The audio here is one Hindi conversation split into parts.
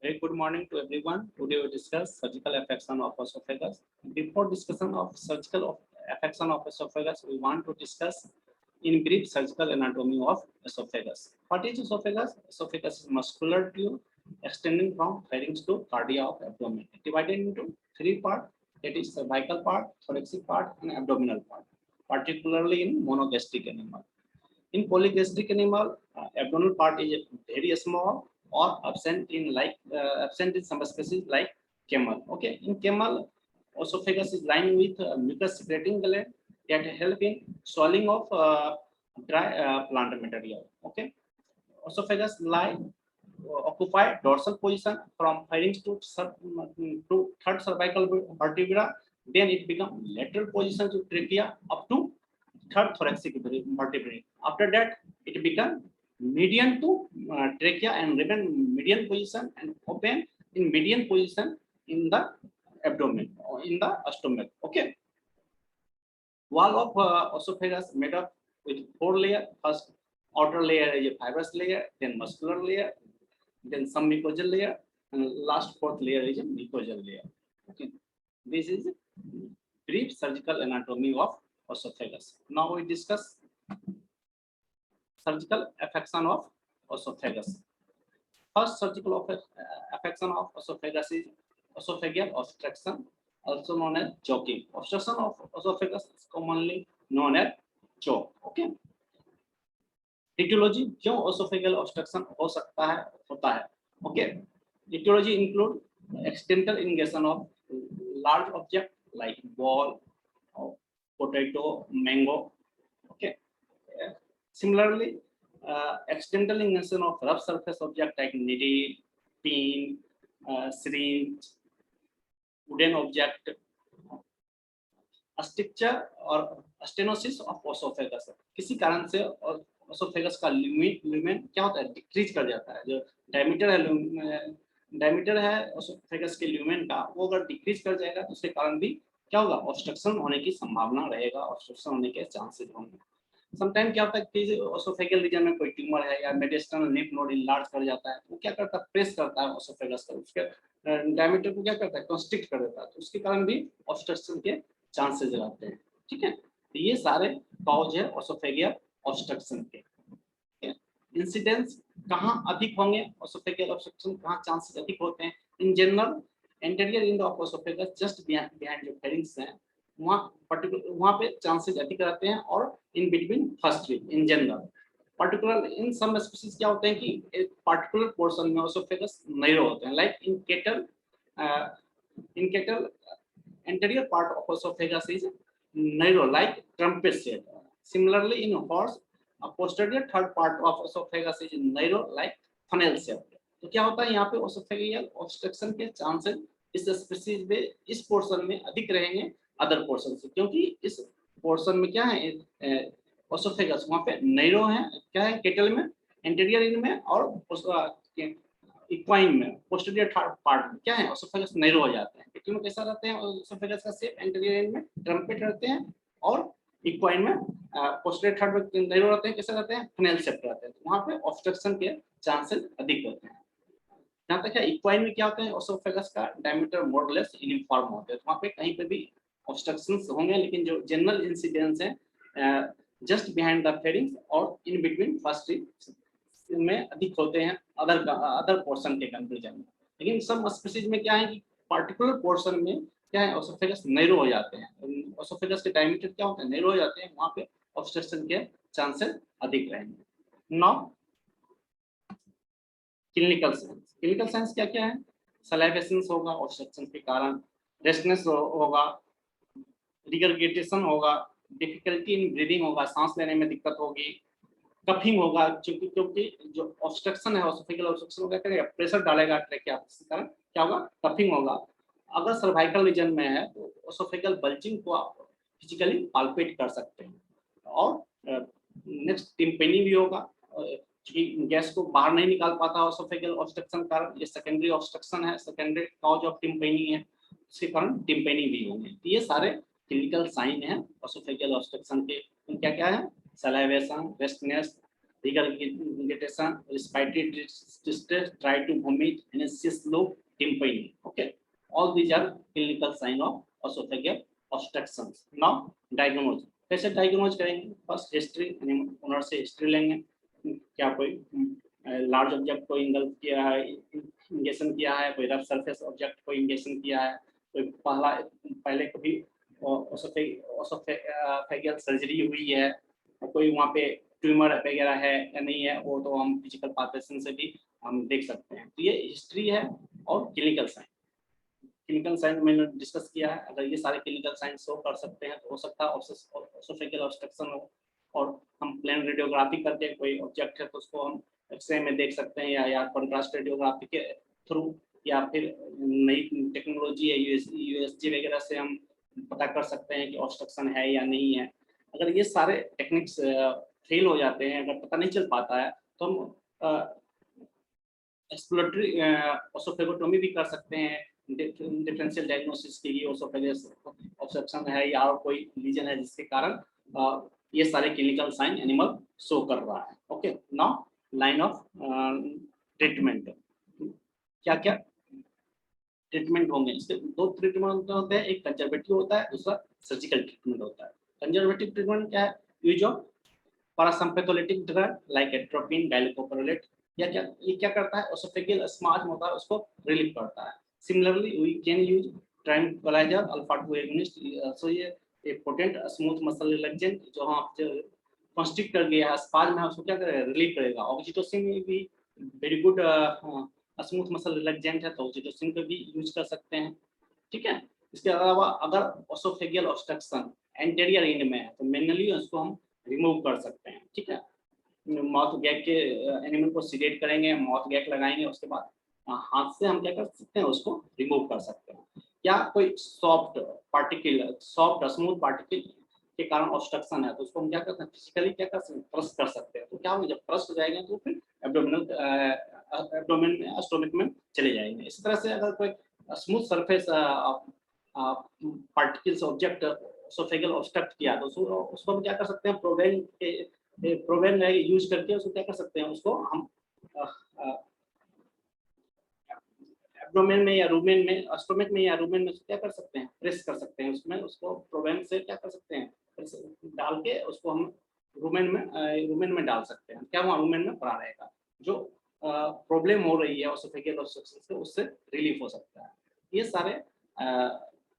Very good morning to everyone. Today we discuss surgical affection of esophagus. Before discussion of surgical affection of esophagus, we want to discuss in brief surgical anatomy of esophagus. What is esophagus? Esophagus is muscular tube extending from pharynx to cardia of abdomen, divided into three parts. That is cervical part, thoracic part, and abdominal part, particularly in monogastric animal. In polygastric animal, abdominal part is very small or absent in some species like camel. Okay, in camel, esophagus is lined with mucus secreting gland that help in swallowing of dry plant material. Okay, esophagus occupy dorsal position from pharynx to third cervical vertebra. Then it become lateral position to trachea up to third thoracic vertebrae. After that, it become median to trachea and remain median position and open in median position in the abdomen or in the stomach. Okay. Wall of esophagus made up with four layers. First, outer layer is a fibrous layer, then muscular layer, then some mucosal layer, and last fourth layer is a mucosal layer. Okay. This is brief surgical anatomy of esophagus. Now we discuss surgical affection of esophagus. First surgical affection of esophagus is esophageal obstruction, also known as choking. Obstruction of esophagus is commonly known as choke. Okay. Etiology क्यों esophageal obstruction हो सकता है होता है. Okay. Etiology include accidental ingestion of large object like ball, potato, mango. Okay. Similarly, accidental ingestion of rough surface object like needle, pin, syringe, wooden object, a stricture or stenosis of esophagus. किसी कारण से esophagus का lumen क्या होता है, डिक्रीज कर जाता है. जो डायमीटर है esophagus के lumen का, वो अगर डिक्रीज कर जाएगा तो उसके कारण भी क्या होगा, ऑब्स्ट्रक्शन होने की संभावना रहेगा, ऑब्स्ट्रक्शन होने के चांसेस होंगे. समटाइम क्या होता है कि एसोफेगल रीजन में कोई ट्यूमर है या मेडिस्टल लिम्फ नोड इनलार्ज कर जाता है, वो क्या करता है, प्रेस करता है एसोफेगस का, उसके डायमीटर को क्या करता है, कंस्ट्रिक्ट कर देता है, तो उसके कारण भी ऑब्स्ट्रक्शन के चांसेस रहते हैं. ठीक है, तो ये सारे कॉज है एसोफेगियल ऑब्स्ट्रक्शन के. इंसिडेंस कहाँ अधिक होंगे, एसोफेगियल ऑब्स्ट्रक्शन कहाँ चांसेस अधिक होते हैं. In general anterior end of oesophagus just behind जो फेरिंक्स हैं, वहाँ पे चांसेस अधिक रहते हैं, और in between first week in general. Particular in some species क्या होते हैं कि एक पर्टिकुलर पोर्शन में एसोफेगस नैरो होते हैं, like in cattle anterior part of esophagus is narrow like trumpet shape. Similarly, in horse, a posterior third part of esophagus is narrow like funnel shape. तो क्या होता है यहाँ पे esophageal obstruction के चांसेस इस स्पीशीज में इस पोर्शन में अधिक रहेंगे अदर पोर्शन से, क्योंकि इस पोर्शन में क्या है, esophagus वहाँ पे नैरो है, क्या है, केटल में, एंटीरियर इन में, और इक्वाइन में पोस्टीरियर पार्ट में क्या है, एसोफेगस नैरो हो जाते हैं. केटल में कैसा रहते हैं एसोफेगस का शेप, एंटीरियर में ट्रम्पेट रहते हैं, और इक्वाइन में पोस्टीरियर थर्ड में नैरो रहते हैं, कैसे रहते हैं, फनेल शेप रहते हैं. तो वहां पे ऑब्स्ट्रक्शन के चांसेस अधिक होते हैं. जहां तक है इक्वाइन में क्या होते हैं, एसोफेगस का डायमीटर मोर लेस यूनिफॉर्म होते हैं, तो वहां पे कहीं पे भी ऑब्स्ट्रक्शंस होंगे, लेकिन जो जनरल इंसिडेंस है जस्ट बिहाइंड द फेरिंक्स और इन बिटवीन फर्स्ट में अधिक होते हैं अदर पोर्शन के कंपेरिजन में. लेकिन सब स्पीशीज में क्या है कि पर्टिकुलर पोर्शन में क्या है, एसोफेगस नैरो हो जाते हैं, एसोफेगस के डायमीटर क्या होते हैं, नैरो हो जाते हैं, वहां पे ऑब्स्ट्रक्शन के चांसेस अधिक रहेंगे. Now clinical signs. Clinical science क्या क्या है, सलाइवेशन होगा ऑब्स्ट्रक्शन के कारण, रेस्टनेस होगा, रिगर्गिटेशन होगा, डिफिकल्टी इन ब्रीदिंग होगा, सांस लेने में दिक्कत होगी, कफिंग होगा, क्योंकि जो ऑब्स्ट्रक्शन है एसोफेगल ऑब्स्ट्रक्शन क्या करेगा, प्रेशर डालेगा ट्रैकिया, इसके कारण क्या होगा, कफिंग होगा. अगर सर्वाइकल रीजन में है तो एसोफेगल बल्जिंग को आप फिजिकली पाल्पेट कर सकते हैं. और नेक्स्ट टिम्पेनी भी होगा, क्योंकि गैस को बाहर नहीं निकाल पाता एसोफेगल ऑब्स्ट्रक्शन कारण, ये सेकेंडरी ऑब्स्ट्रक्शन है, सेकेंडरी कॉज ऑफ टिम्पेनी है, इसके कारण टिम्पेनी भी होंगे. तो ये सारे क्लिनिकल साइन है एसोफेगल ऑब्स्ट्रक्शन के. क्या क्या है, salivation, रेस्टनेस, regurgitation, respiratory distress, try to vomit, anxious look, tympani. Okay, all these are clinical sign of esophageal obstructions. Now diagnose, कैसे diagnose करेंगे? First history, ओनर से हिस्ट्री लेंगे, क्या कोई लार्ज ऑब्जेक्ट को इंगल्फ किया है, इंजेक्शन किया है, कोई रफ सरफेस ऑब्जेक्ट को इंजेक्शन किया है, कोई पहले कभी ओसोफेगियल सर्जरी हुई है, कोई वहाँ पे ट्यूमर वगैरह है या नहीं है, वो तो हम फिजिकल पाल्पेशन से भी हम देख सकते हैं। तो ये हिस्ट्री है और क्लिनिकल साइन। क्लिनिकल साइन मैंने डिस्कस किया है, अगर ये सारे क्लिनिकल साइन शो कर सकते हैं तो हो सकता है ओसोफेगियल ऑब्स्ट्रक्शन हो। और हम प्लेन रेडियोग्राफी करके कोई ऑब्जेक्ट है तो उसको हम एक्सरे में देख सकते हैं, या कॉन्ट्रास्ट रेडियोग्राफी के थ्रू, या फिर नई टेक्नोलॉजी है यूएसजी वगैरह से हम पता कर सकते हैं कि ऑब्स्ट्रक्शन है या नहीं है। अगर ये सारे टेक्निक्स फेल हो जाते हैं, अगर पता नहीं चल पाता है, तो हम एक्सप्लोरेटरी ओसोफेगोटोमी भी कर सकते हैं, डिफरेंशियल डायग्नोसिस के लिए ओसोफेगस ऑब्स्ट्रक्शन है या और कोई लीजन है जिसके कारण ये सारे क्लिनिकल साइन एनिमल शो कर रहा है। Okay, now line of treatment, क्या क्या ट्रीटमेंट होंगे? इसके दो ट्रीटमेंट होते हैं, एक कंजर्वेटिव होता है, दूसरा सर्जिकल ट्रीटमेंट होता है। कंजर्वेटिव ट्रीटमेंट क्या है? Use of parasympatholytic drug like atropine, glycopyrrolate, या क्या ये क्या करता है? ओसोफेगियल स्मार्ट होता है, उसको रिलीव करता है। Similarly we can use tranquilliser, alpha 2 agonist, so ये एक पोटेंट स्मूथ मसल रिलैक्सेंट जो हम कॉन्स्ट्रिक्ट कर गया है स्पाज में, उसको क्या करेगा? रिलीव करेगा। ऑक्सीटोसिन भी very good smooth muscle relaxant है, तो ऑक्सीटोसिन को भी यूज कर सकते हैं। ठीक है, इसके अलावा अगर ओसोफेगियल ऑब्स्ट्रक्शन एंटीरियर एंड में है तो मैनुअली उसको हम रिमूव कर सकते हैं। ठीक है, माउथ गैग के एनिमल को सीडेट करेंगे, माउथ गैग लगाएंगे, उसके बाद हाथ से हम क्या कर सकते हैं? उसको रिमूव कर सकते हैं। या कोई soft particle, soft smooth particle के कारण ऑब्स्ट्रक्शन है तो उसको हम क्या करते हैं? फिजिकली क्या कर सकते हैं? प्रेस कर सकते हैं। तो क्या होगा? जब प्रेस हो जाएगा तो फिर एब्डोमेन में, स्टोमक में चले जाएंगे। इस तरह से अगर कोई smooth surface particles object oesophageal obstruct किया तो उसको हम क्या कर सकते हैं? प्रोवेन यूज करके उसको क्या कर सकते हैं? उसको हम एब्डोमेन में या रूमेन में, स्टोमक में या रूमेन में क्या कर सकते हैं? प्रेस कर सकते हैं उसमें, उसको प्रोवेन से क्या कर सकते हैं? डाल के उसको हम रूमेन में डाल सकते हैं। क्या वहाँ रूमेन में पड़ा रहेगा? जो प्रॉब्लम हो रही है ओसोफेगियल ऑब्स्ट्रक्शन से, उससे रिलीफ हो सकता है। ये सारे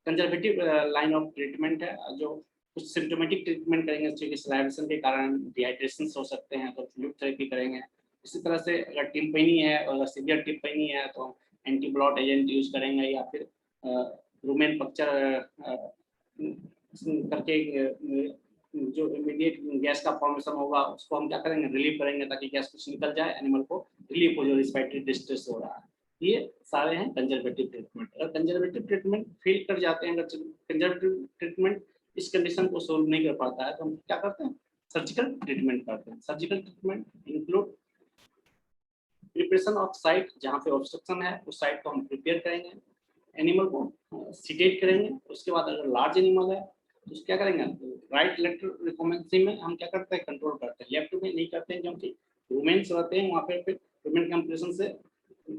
कंजर्वेटिव लाइन ऑफ ट्रीटमेंट है। जो कुछ सिम्टोमेटिक ट्रीटमेंट करेंगे, जैसे स्लाइवेशन के कारण डिहाइड्रेशन हो सकते हैं तो फ्लूइड थेरेपी करेंगे। इसी तरह से अगर टिम्पनी है, अगर सीवियर टिम्पनी है तो एंटी ब्लॉट एजेंट यूज करेंगे, या फिर रूमेन पक्चर करके जो इमीडिएट गैस का फॉर्मेशन होगा उसको हम क्या करेंगे? रिलीव करेंगे, ताकि गैस कुछ निकल जाए, एनिमल को रिलीफ हो, जो रिस्पिरेटरी डिस्ट्रेस हो रहा है। ये सारे हैं कंजर्वेटिव ट्रीटमेंट। अगर कंजर्वेटिव ट्रीटमेंट फेल कर जाते हैं, अगर कंजर्वेटिव ट्रीटमेंट इस कंडीशन को सोल्व नहीं कर पाता है तो हम क्या करते हैं? सर्जिकल ट्रीटमेंट करते हैं। Surgical treatment include preparation of site, जहाँ पे ऑब्स्ट्रक्शन है उस साइट को हम प्रिपेयर करेंगे, एनिमल को सीडेट करेंगे। उसके बाद अगर लार्ज एनिमल है तो क्या करेंगे? राइट लेटरल रिकमेंसी में हम क्या करते हैं? कंट्रोल करते हैं। लेफ्ट में नहीं करते हैं, क्योंकि रूमेन्स रहते हैं वहाँ पे, फिर रूमेन कंप्रेशन से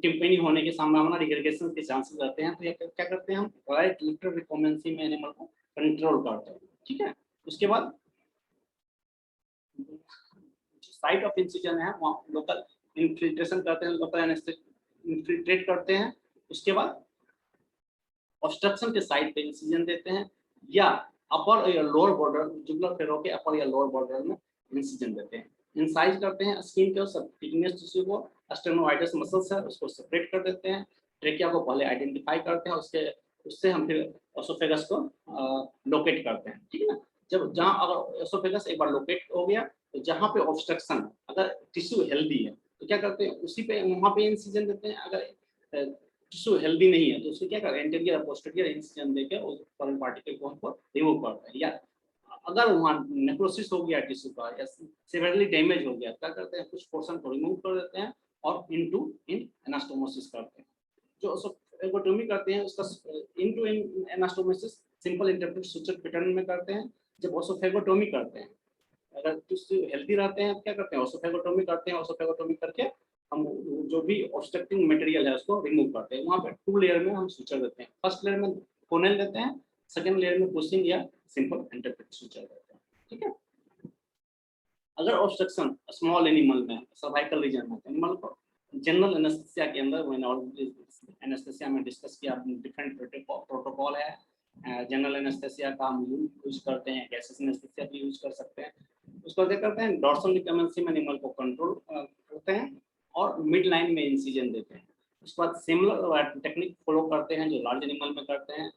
टिम्पनी होने की संभावना, रिग्रेगेशन के चांसेस रहते हैं। तो ये क्या करते हैं? हम राइट लेटरल रिकमेंसी में एनिमल को कंट्रोल करते हैं। ठीक है, उसके बाद साइट ऑफ इंसिजन है वहाँ लोकल इन्फिल्ट्रेशन करते हैं, लोकल एनेस्थेटिक इन्फिल्ट्रेट करते हैं। उसके बाद ऑब्स्ट्रक्शन के साइड पे इंसिजन देते हैं, या अपर या लोअर बॉर्डर, जुगुलर फेरो के अपर या लोअर बॉर्डर में इंसिजन देते हैं। इंसाइज करते हैं स्किन के सबक्यूटेनियस टिश्यू को, स्टेनोइडस मसल्स है उसको सेपरेट कर देते हैं। ट्रेकिया को पहले आइडेंटिफाई करते हैं, उससे हम फिर ओसोफेगस को लोकेट करते हैं। ठीक है ना, जब जहाँ अगर ओसोफेगस एक बार लोकेट हो गया तो जहाँ पे ऑब्स्ट्रक्शन, अगर टिश्यू हेल्दी है तो क्या करते हैं? उसी पे वहाँ पे इंसिजन देते हैं। अगर टिश्यू हेल्दी नहीं है तो उसको क्या करें? एंटीरियर पोस्टीरियर इंसिजन देके उस फॉरेन पार्टिकल को हमको रिमूव करते हैं। या अगर वहाँ नेक्रोसिस हो गया टिश्यू का, या सिवियरली डैमेज हो गया, क्या करते हैं? कुछ पोर्शन को रिमूव कर देते हैं और इन एनास्टोमोसिस करते हैं। जो एगोटोमी करते हैं उसका इनटू एनास्टोमोसिस सिंपल इंटरप्रेट सूचक पैटर्न में करते हैं। जब ओसोफेगोटोमी करते हैं, अगर टिश्यू हेल्दी रहते हैं क्या करते हैं, ओसोफेगोटोमी करते हैं। ओसोफेगोटोमी करके हम जो भी ऑब्स्ट्रक्टिंग मटेरियल है उसको रिमूव करते हैं। वहाँ पे 2 लेयर में हम सुचर देते हैं। फर्स्ट लेयर में कोनेल देते हैं, सेकंड लेयर में पुशिंग या सिंपल एंटरप्रेट सुचर देते हैं। ठीक है। अगर ऑब्स्ट्रक्शन स्मॉल एनिमल में, सर्वाइकल रीजन में, एनिमल को जनरल एनेस्थीसिया के अंदर मैंने ऑलरेडी एनेस्थीसिया में डिस्कस किया, डिफरेंट प्रोटोकॉल है। जनरल एनेस्थीसिया का हम यूज करते हैं, गैसेस एनेस्थीसिया भी यूज कर सकते हैं। उसको क्या करते हैं, डॉर्सल लिगामेंट में एनिमल को कंट्रोल करते हैं और मिड लाइन में इंसिजन देते हैं। उसके बाद सिमिलर टेक्निक फॉलो करते हैं जो लार्ज एनिमल में करते हैं।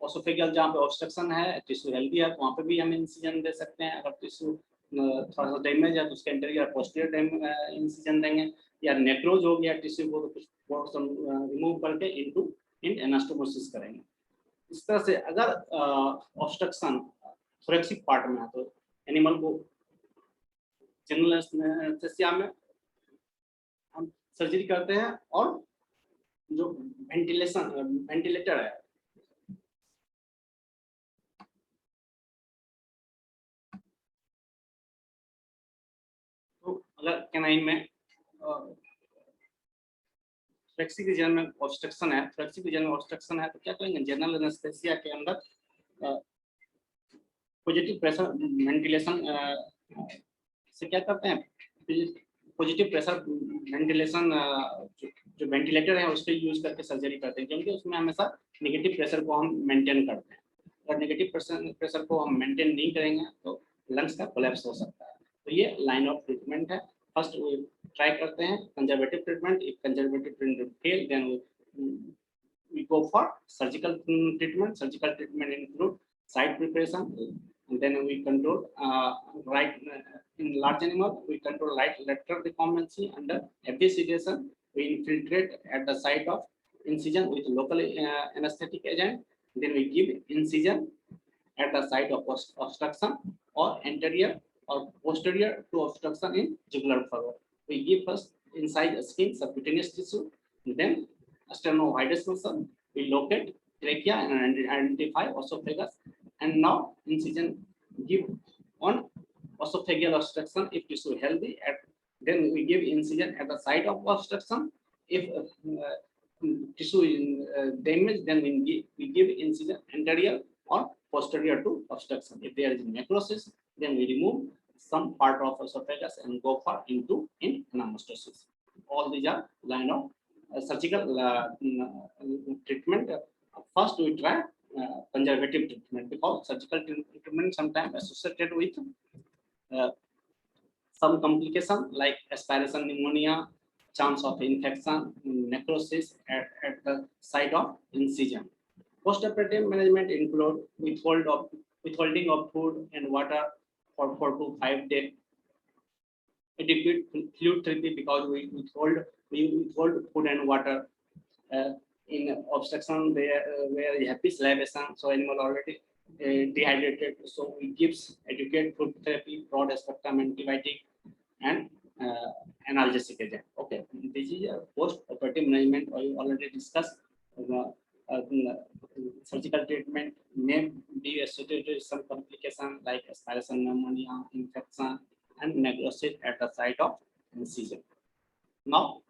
ओसोफेगल जहाँ पे ऑब्स्ट्रक्शन है, टिश्यू हेल्दी है, तो वहाँ पे भी हम इंसिजन दे सकते हैं। अगर टिश्यू थोड़ा सा डैमेज है तो उसके इंटीरियर पोस्टीरियर इंसिजन देंगे, या नेक्रोज हो गया टिश्यू को तो कुछ पोर्शन रिमूव करके इन एनास्टोमोसिस करेंगे। इस तरह से अगर ऑब्स्ट्रक्शन थोरेक्सिक पार्ट में है तो एनिमल को जनरल एनेस्थीसिया में हम सर्जरी करते हैं, और जो वेंटिलेटर है तो अगर कैनाइन में थोरेक्सिक रीजन में ऑब्स्ट्रक्शन है, तो क्या करेंगे, जनरल एनेस्थीसिया के अंदर पॉजिटिव प्रेशर वेंटिलेशन से क्या करते हैं, पॉजिटिव प्रेशर वेंटिलेशन जो वेंटिलेटर है उसको यूज करके सर्जरी करते हैं, क्योंकि उसमें हमेशा नेगेटिव प्रेशर को हम मेंटेन करते हैं। अगर नेगेटिव प्रेशर को हम मेंटेन नहीं करेंगे तो लंग्स का कोलैप्स हो सकता है। तो ये लाइन ऑफ ट्रीटमेंट है। फर्स्ट वो ट्राई करते हैं conservative treatment, if conservative treatment fail then we go for surgical treatment. Surgical treatment include site preparation, and then we control right in large animal we control right lateral recumbency under heavy sedation. We infiltrate at the site of incision with local anesthetic agent. Then we give incision at the site of obstruction or anterior or posterior to obstruction in jugular furrow. We give first inside the skin subcutaneous tissue, then sternovidus muscle. We locate trachea and identify esophagus, and now incision give on esophageal obstruction if tissue healthy. Then we give incision at the site of obstruction. If tissue is damaged, then we give incision anterior or posterior to obstruction. If there is necrosis, then we remove some part of esophagus and go for into anastomosis. All these are line of surgical treatment. First we try conservative treatment, because surgical treatment sometimes associated with some complication like aspiration pneumonia, chance of infection, necrosis at the site of incision. Postoperative management include withholding of food and water for 4 to 5 days. Adequate fluid therapy, because we withhold food and water in obstruction where you have salivation, so animal already dehydrated, so we gives adequate food therapy, broad spectrum antibiotic and analgesic agent. Okay, this is a post-operative management. I already discussed. Surgical treatment may be associated with some complication like aspiration pneumonia, infection, and necrosis at the site of incision. Now,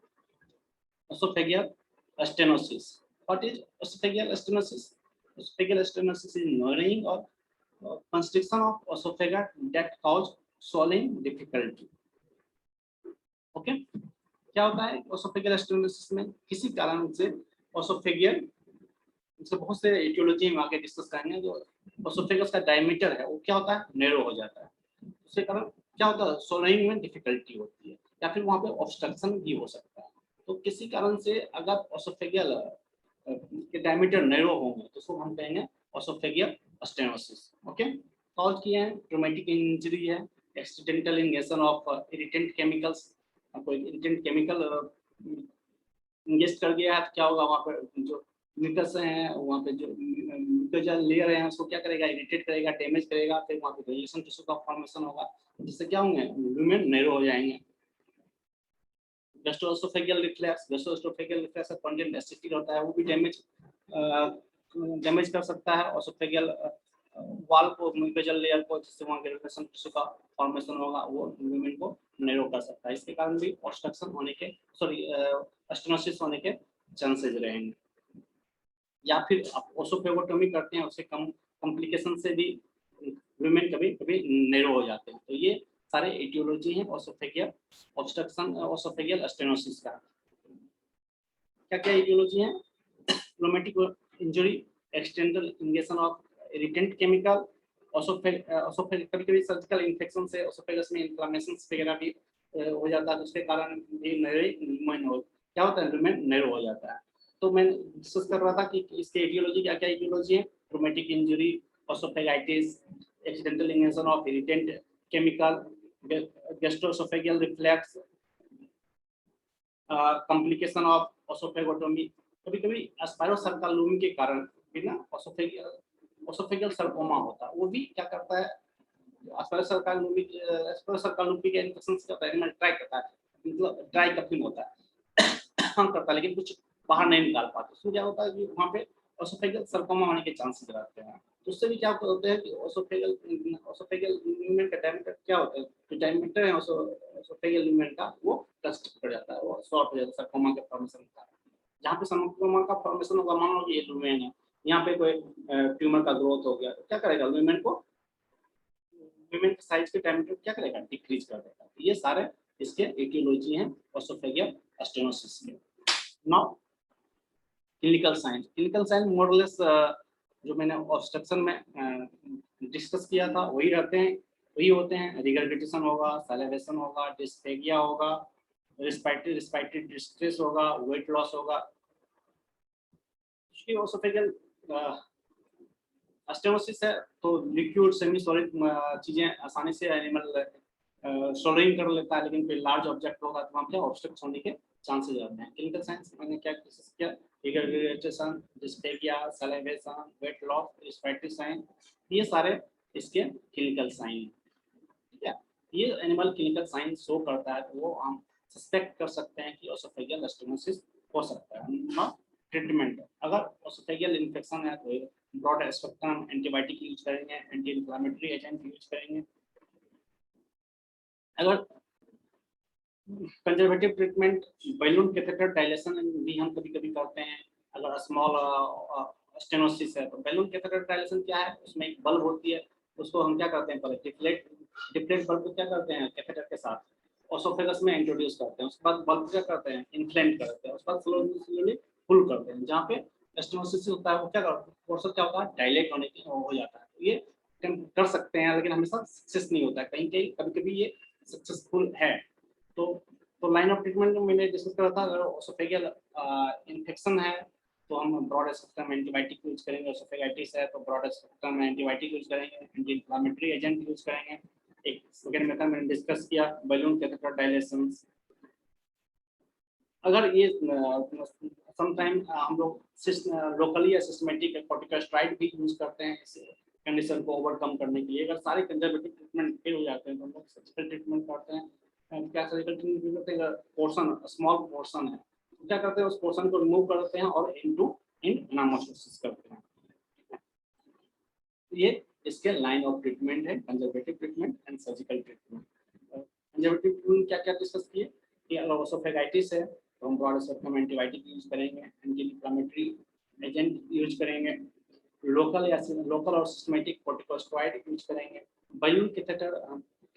esophageal stenosis. What is esophageal stenosis? Esophageal stenosis is narrowing or constriction of esophagus that cause swallowing difficulty. Okay, क्या होता है esophageal stenosis में? किसी कारण से esophageal, इससे बहुत से एटियोलॉजी में आगे डिस्कस करेंगे। जो esophagus का डायमीटर है वो क्या होता है, नैरो हो जाता है। उसके कारण क्या होता है, swallowing में डिफिकल्टी होती है, या फिर वहाँ पे ऑब्स्ट्रक्शन भी हो सकता है। तो किसी कारण से अगर esophageal के डायमीटर नैरो होंगे तो उसको हम कहेंगे esophageal stenosis। ओके, कॉज किए हैं, ट्रॉमेटिक इंजरी है, accidental ingestion of irritant chemicals, कोई इरिटेंट केमिकल इंजेस्ट कर गया है तो क्या होगा, वहाँ पर जो म्यूकस है, वहाँ पे जो म्यूकोजल लेयर है उसको क्या करेगा, इरिटेट करेगा, डैमेज करेगा, फिर वहाँ पे ग्रेजुएशन टिश्यू का फॉर्मेशन होगा, जिससे क्या होंगे, लुमेन नैरो हो जाएंगे। गैस्ट्रोएसोफेजियल रिफ्लक्स का कंटेंट एसिडिक होता है, वो भी डैमेज कर सकता है एसोफेजियल वाल को, म्यूकोजल लेयर को, जिससे वहाँ ग्रेविटेशन टिश्यू का फॉर्मेशन होगा, वो मूवमेंट को नैरो कर सकता है। इसके कारण भी ऑब्स्ट्रक्शन होने के, स्टेनोसिस होने के चांसेस रहेंगे। या फिर आप ओसोफेगोटोमी करते हैं, उससे कम कॉम्प्लिकेशन से भी मूवमेंट कभी कभी नैरो हो जाते हैं। तो ये सारे एटियोलॉजी हैं ओसोफेगियल ऑब्स्ट्रक्शन, ओसोफेगियल स्टेनोसिस का। क्या क्या एटियोलॉजी है? Traumatic injury, accidental ingestion of irritant chemical, कभी-कभी सर्जिकल इन्फेक्शन से ओसोफेगस में इन्फ्लेमेशन वगैरह भी हो जाता है, उसके कारण भी क्या होता है, लुमेन नैरो हो जाता है। तो मैं डिस्कस कर रहा था कि इसके एटियोलॉजी क्या क्या एटियोलॉजी है। Traumatic injury, oesophagitis, accidental ingestion of irritant chemical, gastro-oesophageal reflux, complication of oesophagotomy, कभी-कभी स्पाइरोसर्कालुमी के कारण भी ना ओसोफेगियल सर्कोमा होता है। वो भी क्या करता है, स्पाइरोसर्कालुमी के इन्फेक्शन से एनिमल ट्राई करता है, मतलब ड्राई कपिंग होता है हम करता है, लेकिन कुछ बाहर नहीं निकाल पाते। उसमें क्या होता है कि वहाँ पे ओसोफेगियल सर्कोमा होने के चांसेस रहते हैं। तो उससे भी क्या होता है कि ओसोफेगियल मूवमेंट का डायमीटर क्या होता है, जो डायमीटर है ओसोफेगियल मूवमेंट का, वो टच कर जाता है, वो शॉर्ट हो जाता है सर्कोमा के फॉर्मेशन का। जहाँ पे सर्कोमा का फॉर्मेशन होगा, मान लो कि ये लुमेन है, यहाँ पे कोई ट्यूमर का ग्रोथ हो गया, तो क्या करेगा, लुमेन को, लुमेन के साइज के डायमीटर क्या करेगा, डिक्रीज कर देगा। ये सारे इसके एटियोलॉजी हैं ओसोफेगियल स्टेनोसिस के। Now clinical signs, clinical signs मोरलेस जो मैंने ऑब्स्ट्रक्शन में डिस्कस किया था वही रहते हैं, वही होते हैं। रिगर्गिटेशन होगा, सैलिवेशन होगा, डिस्फेगिया होगा, रेस्पिरेटरी डिस्ट्रेस होगा, वेट लॉस होगा। उसकी ओसोफेगियल स्टेनोसिस है तो लिक्विड सेमी सॉलिड चीजें आसानी से एनिमल सोल्डरिंग कर लेता है, लेकिन कोई लार्ज ऑब्जेक्ट होगा तो वहाँ पे ऑब्स्ट्रक्ट होने के चांसेस रहते हैं। क्लिनिकल साइंस मैंने क्या डिस्कस किया, regurgitation, dysphagia, salivation, weight loss, respiratory sign, ये सारे इसके क्लिनिकल साइन। ठीक है, ये एनिमल क्लिनिकल साइन शो करता है तो वो हम सस्पेक्ट कर सकते हैं कि ओसोफेगियल स्टेनोसिस हो सकता है। नॉट ट्रीटमेंट, अगर ओसोफेगियल इन्फेक्शन है तो ब्रॉड स्पेक्ट्रम एंटीबायोटिक यूज करेंगे, एंटी इन्फ्लेमेटरी एजेंट यूज करेंगे। अगर conservative treatment, balloon catheter dilation भी हम कभी-कभी करते हैं। अगर स्मॉल स्टेनोसिस है तो बैलून कैथेटर डायलेशन क्या है, उसमें एक बल्ब होती है, उसको हम क्या करते हैं, पहले डिफ्लेट बल्ब को क्या करते हैं, कैथेटर के साथ ओसोफेगस में इंट्रोड्यूस करते हैं, उसके बाद बल्ब क्या करते हैं, इन्फ्लेट करते हैं, उसके बाद स्लोली पुल करते हैं। जहाँ पे स्टेनोसिस होता है वो क्या करता है, पोर्शन क्या होता है, डायलेट होने की हो जाता है। तो ये कर सकते हैं, लेकिन हमेशा सक्सेस नहीं होता है, कहीं-कहीं कभी-कभी ये सक्सेसफुल है। तो लाइन ऑफ ट्रीटमेंट में मैंने डिस्कस करा था, अगर ओसोफेगियल इन्फेक्शन है तो हम ब्रॉड स्पेक्ट्रम एंटीबायोटिक यूज करेंगे, ओसोफेगाइटिस है तो ब्रॉड स्पेक्ट्रम एंटीबायोटिक यूज करेंगे, एंटी इन्फ्लेमेटरी एजेंट यूज करेंगे। एक सेकेंड मेथड मैंने डिस्कस किया, बैलून कैथेटर डायलेशन। अगर ये समटाइम हम लोग लोकली या सिस्टमेटिक कॉर्टिकोस्टेरॉइड भी यूज करते हैं इस कंडीशन को ओवरकम करने के लिए। अगर सारे कंजर्वेटिव ट्रीटमेंट फेल हो जाते हैं तो हम लोग सर्जिकल ट्रीटमेंट करते हैं। क्या सर्जिकल ट्रीटमेंट करते हैं, पोर्शन स्मॉल पोर्शन है तो क्या करते हैं, उस पोर्शन को रिमूव कर देते हैं और इन एनामोसिस करते हैं। ये इसके लाइन ऑफ ट्रीटमेंट है, conservative treatment and surgical treatment. Conservative treatment क्या क्या डिस्कस किए कि अगर ओसोफेगाइटिस है तो हम ब्रॉड स्पेक्ट्रम एंटीबायोटिक यूज करेंगे, एंटी इन्फ्लेमेटरी एजेंट यूज करेंगे, लोकल और सिस्टमेटिक कॉर्टिकोस्टेरॉइड यूज करेंगे। बैलून कैथेटर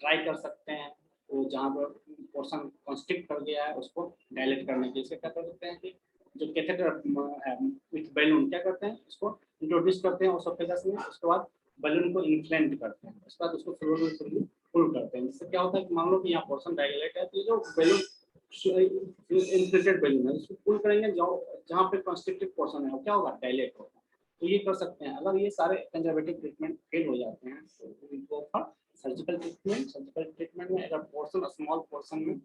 ट्राई कर सकते हैं, वो जहाँ पर पोर्शन कॉन्स्ट्रिक्ट कर गया है उसको डायलेट करने के लिए क्या कर सकते हैं कि जो कैथेटर है विथ बैलून क्या करते हैं, उसको इंट्रोड्यूस करते हैं ओसोफेगस में, उसके बाद बैलून को इन्फ्लेट करते हैं, उसके बाद उसको स्लोली पुल करते हैं। जिससे क्या होता है कि मान लो कि यहाँ पोर्शन डायलेट है तो जो बैलून इन्फ्लेटेड बैलून है उसको पुल करेंगे, जहाँ पे कॉन्स्ट्रिक्टेड पोर्शन है वो क्या होगा, डायलेट होगा। तो ये कर सकते हैं। अगर ये सारे कंजर्वेटिव ट्रीटमेंट फेल हो जाते हैं तो इनको for surgical treatment. Surgical treatment में अगर पोर्शन स्मॉल पोर्शन में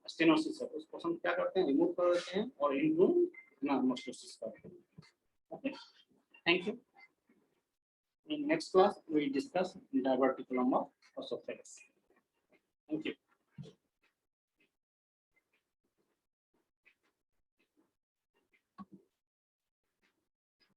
स्टेनोसिस है तो उस पोर्शन क्या करते हैं, रिमूव कर देते हैं और इनको एनामोसिस करते हैं। Okay, thank you. In next class we discuss diverticulum of esophagus. Thank you.